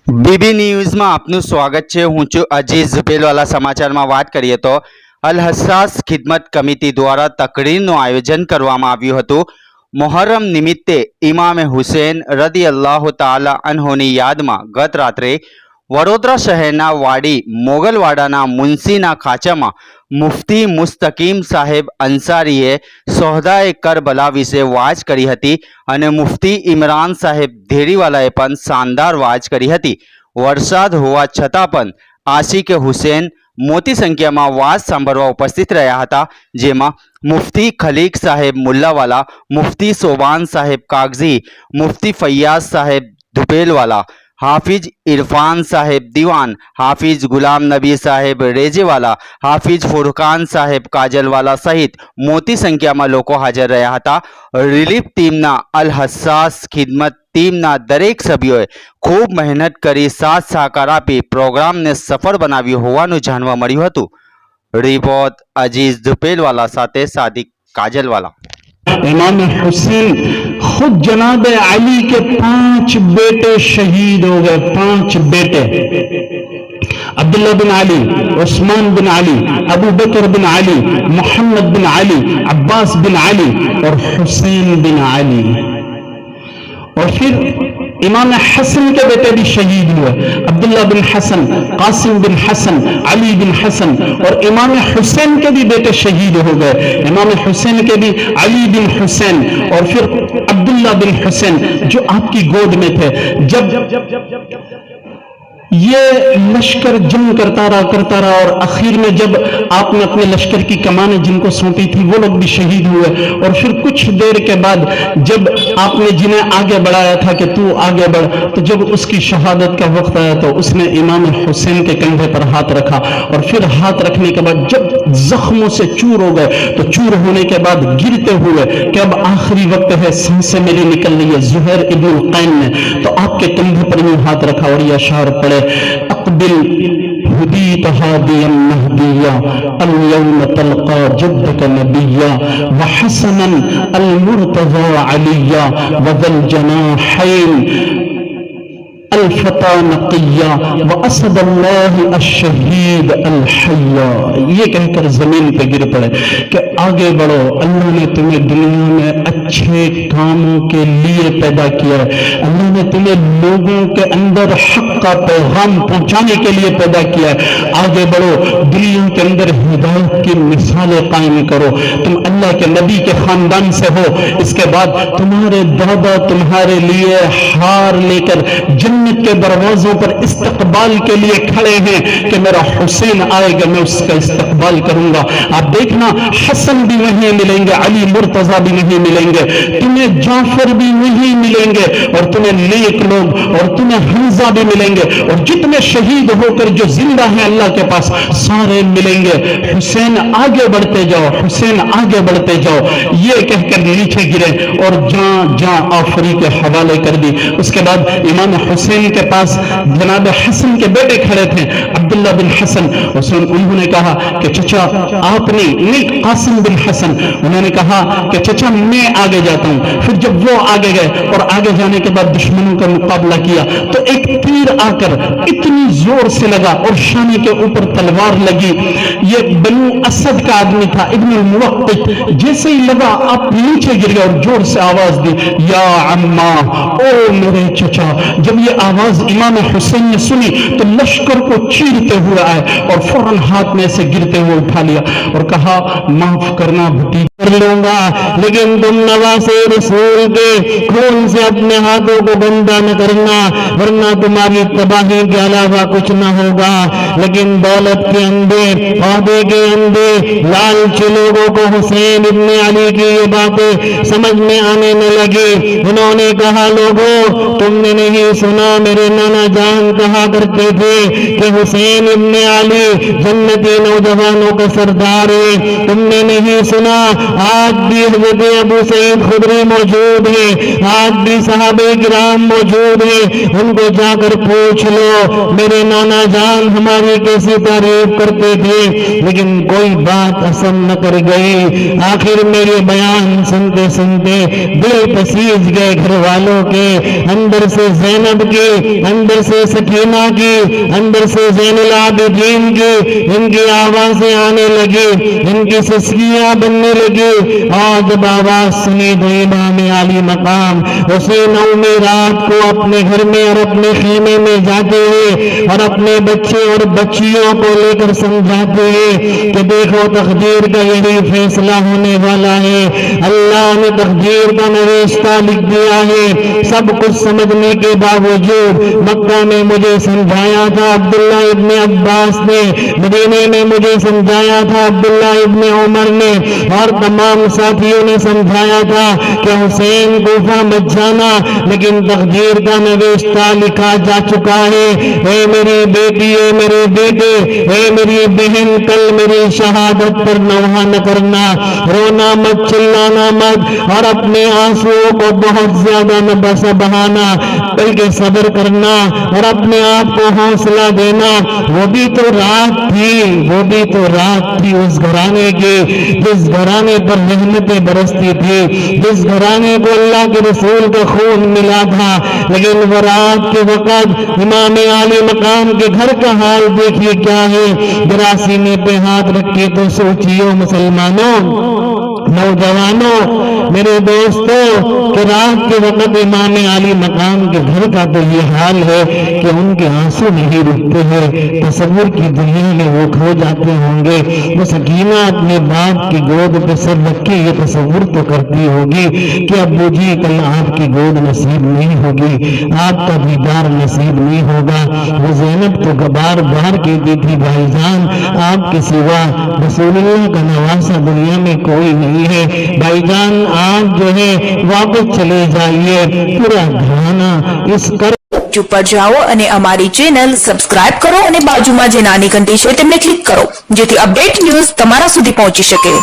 BB ન્યૂઝમાં આપનું સ્વાગત છે। હું છું અજીઝ ઝુપેલવાલા। સમાચારમાં વાત કરીએ તો અલ હસાસ ખિદમત કમિટી દ્વારા તકરીરનું આયોજન કરવામાં આવ્યું હતું। મોહર્રમ નિમિત્તે ઇમામે હુસૈન રદિયલ્લાહુ તાલા અન્હોની યાદમાં ગત રાત્રે વડોદરા શહેરના વાડી મોગલવાડાના મુનશીના ખાંચામાં મુફ્તી મુસ્તકીમ સાહેબ અંસારીએ સોહદાએ કરબલા વિશે વાજ કરી હતી અને મુફ્તી ઇમરાન સાહેબ ધેરીવાલાએ પણ શાનદાર વાજ કરી હતી। વરસાદ હોવા છતાં પણ આશિકે હુસૈન મોટી સંખ્યામાં વાજ સાંભળવા ઉપસ્થિત રહ્યા હતા, જેમાં મુફ્તી ખલીક સાહેબ મુલ્લાવાલા, મુફ્તી સોબાન સાહેબ કાગઝી, મુફ્તી ફૈયાઝ સાહેબ ધુપેલવાલા, हाफिज इरफान साहेब दीवान, हाफिज गुलाम नबी साहेब रेजेवाला, हाफिज फुरकान साहेब काजलवाला सहित मोटी संख्या में लोग हाजर रहा था। रिलीफ टीमना अल हसास खिदमत टीमना दरेक सभ्योए खूब मेहनत करी साथ सहकार आपी प्रोग्राम ने सफल बनाव्यो होवानुं जाणवा मळ्युं हतुं। रिपोर्ट अजीज धुपेलवाला साथे सादिक काजलवाला। इमाम हुसैन खुद जनाब अली के 5 बेटे शहीद हो गए। 5 बेटे, अब्दुल्ला बिन अली, उस्मान बिन अली, अबू बकर बिन अली, मोहम्मद बिन अली, अब्बास बिन अली और हुसैन बिन अली। और फिर इमाम हसन के बेटे भी शहीद हुए, अब्दुल्ला बिन हसन, कासिम बिन हसन, अली बिन हसन। और इमाम हुसैन के भी बेटे शहीद हो गए, इमाम हुसैन के भी अली बिन हुसैन और फिर अब्दुल्ला बिन हुसैन जो आपकी गोद में थे। जब ये लश्कर जंग करता रहा और आखिर में जब आपने अपने लश्कर की कमानें जिनको सौंपी थी वो लोग भी शहीद हुए। और फिर कुछ देर के बाद जब आपने जिन्हें आगे बढ़ाया था कि तू आगे बढ़, तो जब उसकी शहादत का वक्त आया तो उसने इमाम हुसैन के कंधे पर हाथ रखा और फिर हाथ रखने के बाद जब जख्मों से चूर हो गए तो चूर होने के बाद गिरते हुए कि अब आखिरी वक्त है, सांसें मेरी निकल रही है, ज़ुहैर इब्नुल क़ैन ने तो आपके कंधे पर यूं हाथ रखा और ये अशार पढ़े, अक़बिल हुदीत हादियन महदिया अल यौम तलक़ा जद्दक नबिया व हसनन अल मुर्तज़ा अलिया व ज़ल जनाहैन अल फता नक़िया व असदल्लाह अश-शहीद अल हय्या। ये कहकर जमीन पे गिर पड़े कि आगे बढ़ो, अल्लाह ने तुम्हें दुनिया में अच्छे कामों के लिए पैदा किया है, अल्लाह ने तुम्हें लोगों के अंदर हक का पैगाम पहुंचाने के लिए पैदा किया है। आगे बढ़ो, दुनिया के अंदर हिदायत की मिसालें कायम करो। तुम अल्लाह के नबी के खानदान से हो, इसके बाद तुम्हारे दादा तुम्हारे लिए हार लेकर जन्नत के दरवाजों पर इस्तकबाल के लिए खड़े हैं कि मेरा हुसैन आएगा, मैं उसका इस्तकबाल करूंगा। आप देखना, हसन भी नहीं मिलेंगे, अली मुर्तजा भी नहीं मिलेंगे, तुम्हें जाफर भी नहीं मिलेंगे और तुम्हें नेक लोग और तुम्हें हमजा भी मिलेंगे और जितने शहीद होकर जो जिंदा हैं अल्लाह के पास सारे मिलेंगे। हुसैन आगे बढ़ते जाओ, हुसैन आगे बढ़ते जाओ, ये कहकर नीचे गिरे और जहां आफरी के हवाले कर दी। उसके बाद इमाम हुसैन के पास जनाब हसन के बेटे खड़े थे, अब्दुल्ला बिन हसन। उन्होंने कहा कि चचा आपने, नहीं कासिम बिन हसन, उन्होंने कहा कि चचा मैं आगे जाता हूं। फिर जब वो आगे गए और आगे जाने के बाद दुश्मनों का मुकाबला किया तो एक तीर आकर इतनी जोर से लगा और शाने के ऊपर तलवार लगी। ये बनु असद का आदमी था, इब्नुल मुवक्कित। जैसे ही लगा आप नीचे गिर गए और जोर से आवाज दी, या अम्मा, ओ मेरे चचा। जब ये आवाज इमाम हुसैन ने सुनी तो लश्कर को चीरते हुए आए और फौरन हाथ में से गिरते हुए उठा लिया और कहा, माफ करना भतीजा, कर लूंगा, लेकिन तुम नवासे रसूल के खून से अपने हाथों को गंदा न करना, वरना तुम्हारी तबाही के अलावा कुछ न होगा। लेकिन दौलत के अंधे, वादे के अंधे, लालच लोगों को हुसैन इब्ने अली की ये बातें समझ में आने न लगी। उन्होंने कहा, लोगों तुमने नहीं सुना, मेरे नाना जान कहा करते थे कि हुसैन इब्ने अली जन्नती नौजवानों का सरदार है। तुमने नहीं सुना, आज भी हजरत अबू सईद खुदरी मौजूद है, आज भी सहाबे किराम मौजूद है, उनको जाकर पूछ लो मेरे नाना जान हमारी कैसी तारीफ करते थे, लेकिन कोई बात असर न कर गई। आखिर मेरे बयान सुनते सुनते दिल पसीज गए घर वालों के, अंदर से ज़ैनब की, अंदर से सकीना की, अंदर से ज़ैनुल आबिदीन की, इनकी आवाजें आने लगी, इनकी सिसकियां बनने लगी। और जब आवाज सुनी तो इमाम आली मकाम उसी नौमी रात को अपने घर में और अपने खेमे में जाते हुए और अपने बच्चे और बच्चियों को लेकर समझाते हैं कि देखो तकदीर का यही फैसला होने वाला है, अल्लाह ने तकदीर का नवेश्ता लिख दिया है। सब कुछ समझने के बावजूद मक्का में मुझे समझाया था अब्दुल्ला इब्ने अब्बास ने, मदीने में मुझे समझाया था अब्दुल्ला इब्ने उमर ने, और तमाम साथियों ने समझाया था कि हुसैन कूफा मत जाना, लेकिन तकदीर का नवेश्ता लिखा जा चुका है। ए मेरी बेटी, ए मेरे बेटे, ए मेरी बहन, कल मेरी शहादत पर नौहा न करना, रोना मत, चिल्लाना मत, और अपने आंसुओं को बहुत ज्यादा न बस बहाना, बल्कि सब्र करना और अपने आप को हौसला देना। वो भी तो रात थी, वो भी तो रात थी उस घराने की जिस घराने पर रहमतें बरसती थी, जिस घराने को अल्लाह के रसूल का खून मिला था। लेकिन वो रात के वक़्त इमाम आली मकाम के घर का हाल देखिए क्या है। जरा सीने पे हाथ रखे तो सोचियो मुसलमानों, नौजवानों, मेरे दोस्तों, कि रात के वक़्त इमाम आली मकाम के घर का तो ये हाल है कि उनके आंसू नहीं रुकते हैं। तसव्वुर की दुनिया में वो खो जाते होंगे। वो सकीना अपने बाप की गोद पे सर रख के ये तसव्वुर तो करती होगी कि अब्बू जी कल आपकी गोद नसीब नहीं होगी, आपका दीदार नसीब नहीं होगा। वो ज़ैनब तो बार बार कहती थी भाईजान आपके सिवा रसूलुल्लाह का नवासा दुनिया में कोई नहीं है, भाईजान आप जो है वापस चले जाइए। पूरा घराना इस कर YouTube પર જાઓ અને અમારી ચેનલ સબસ્ક્રાઇબ કરો અને બાજુમાં જે નાની ઘંટી છે તેમને ક્લિક કરો જેથી અપડેટ ન્યૂઝ તમારા સુધી પહોંચી શકે।